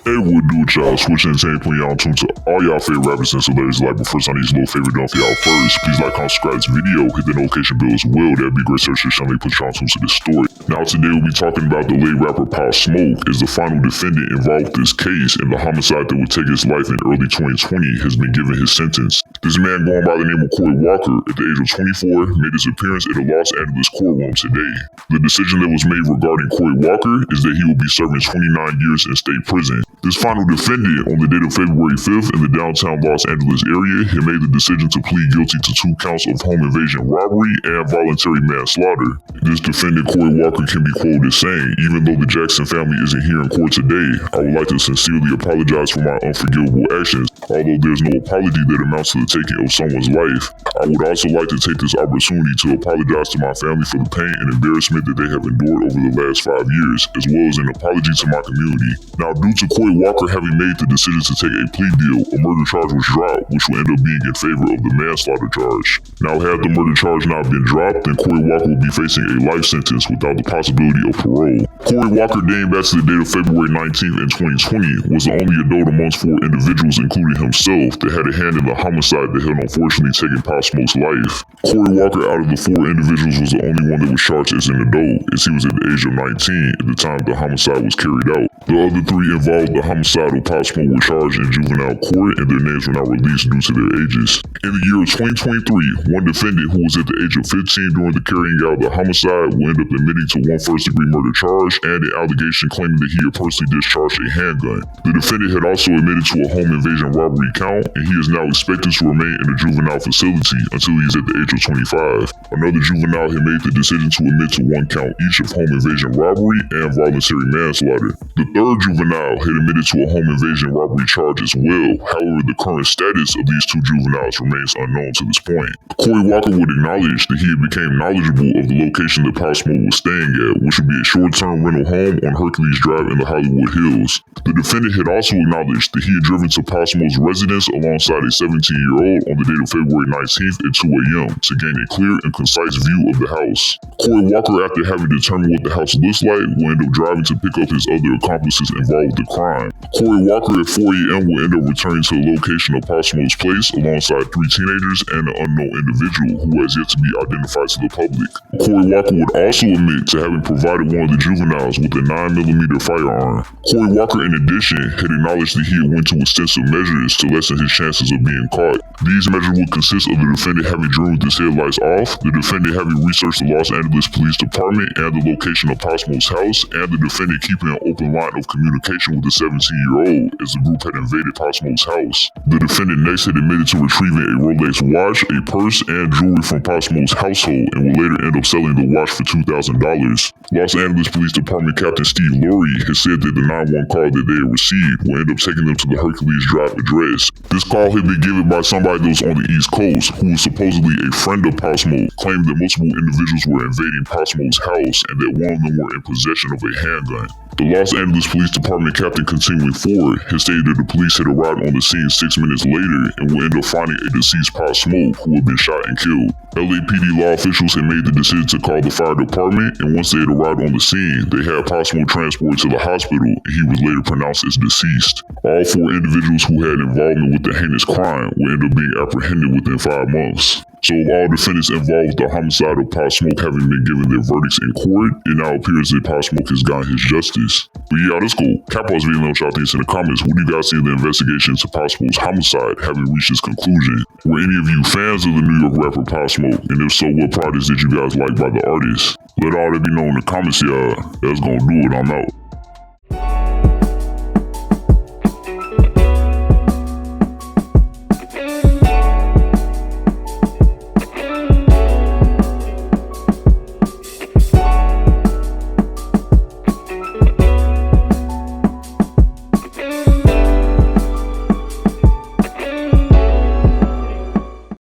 Hey, what do it, y'all? Swish Entertainment putting y'all on tune to all y'all favorite rappers and celebrities alike. But first, I need a little favor done for y'all first. Please like, comment, subscribe to this video, hit the notification bell as well. That'd be great search to put y'all on tune to this story. Now, today we'll be talking about the late rapper Pop Smoke is the final defendant involved with this case, and the homicide that would take his life in early 2020 has been given his sentence. This man going by the name of Corey Walker, at the age of 24, made his appearance in the Los Angeles courtroom today. The decision that was made regarding Corey Walker is that he will be serving 29 years in state prison. This final defendant, on the date of February 5th in the downtown Los Angeles area, had made the decision to plead guilty to 2 counts of home invasion robbery and voluntary manslaughter. This defendant, Corey Walker, can be quoted as saying, "Even though the Jackson family isn't here in court today, I would like to sincerely apologize for my unforgivable actions. Although there's no apology that amounts to the taking of someone's life, I would also like to take this opportunity to apologize to my family for the pain and embarrassment that they have endured over the last 5 years, as well as an apology to my community." Now, due to Corey Walker having made the decision to take a plea deal, a murder charge was dropped, which will end up being in favor of the manslaughter charge. Now, had the murder charge not been dropped, then Corey Walker will be facing a life sentence without the possibility of parole. Corey Walker, dating back to the date of February 19th in 2020, was the only adult amongst 4 individuals, including himself, that had a hand in the homicide that had unfortunately taken Pop Smoke's life. Corey Walker, out of the 4 individuals, was the only one that was charged as an adult, as he was at the age of 19 at the time the homicide was carried out. The other 3 involved the homicide of Pop Smoke were charged in juvenile court, and their names were not released due to their ages. In the year of 2023, one defendant who was at the age of 15 during the carrying out of the homicide will end up admitting to 1 first-degree murder charge and an allegation claiming that he had personally discharged a handgun. The defendant had also admitted to a home invasion robbery count, and he is now expected to remain in a juvenile facility until he is at the age of 25. Another juvenile had made the decision to admit to 1 count each of home invasion robbery and voluntary manslaughter. The 3rd juvenile had admitted to a home invasion robbery charge as well. However, the current status of these 2 juveniles remains unknown to this point. Corey Walker would acknowledge that he had become knowledgeable of the location that Pop Smoke was staying at, which would be a short-term rental home on Hercules Drive in the Hollywood Hills. The defendant had also acknowledged that he had driven to Pop Smoke's residence alongside a 17-year-old on the date of February 19th at 2 a.m. to gain a clear and concise view of the house. Corey Walker, after having determined what the house looks like, will end up driving to pick up his other accomplices involved with the crime. Corey Walker at 4 a.m. will end up returning to the location of Pop Smoke's place alongside 3 teenagers and an unknown individual who has yet to be identified to the public. Corey Walker would also admit to having provided one of the juveniles with a 9mm firearm. Corey Walker, in addition, had acknowledged that he had went to extensive measures to lessen his chances of being caught. These measures would consist of the defendant having driven with his headlights off, the defendant having researched the Los Angeles Police Department and the location of Pop Smoke's house, and the defendant keeping an open line of communication with the 17-year-old as the group had invaded Pop Smoke's house. The defendant next had admitted to retrieving a Rolex watch, a purse, and jewelry from Pop Smoke's household, and would later end up selling the watch for $2,000. Los Angeles Police Department Captain Steve Ller has said that the 911 call that they had received will end up taking them to the Hercules Drive address. This call had been given by somebody that was on the East Coast, who was supposedly a friend of Pop Smoke, claiming that multiple individuals were invading Pop Smoke's house and that one of them were in possession of a handgun. The Los Angeles Police Department captain, continuing forward, has stated that the police had arrived on the scene 6 minutes later and will end up finding a deceased Pop Smoke who had been shot and killed. LAPD law officials had made the decision to call the fire department, and once they had arrived on the scene, they had Pop Smoke transported to the hospital, and he was later pronounced as deceased. All 4 individuals who had involvement with the heinous crime will end up being apprehended within 5 months. So, of all defendants involved with the homicide of Pop Smoke having been given their verdicts in court, it now appears that Pop Smoke has gotten his justice. But yeah, that's cool. Pause the video and let y'all think in the comments. What do you guys think of the investigation into Pop Smoke's homicide having reached its conclusion? Were any of you fans of the New York rapper Pop Smoke? And if so, what projects did you guys like by the artist? Let all that be known in the comments, y'all. That's gonna do it. I'm out.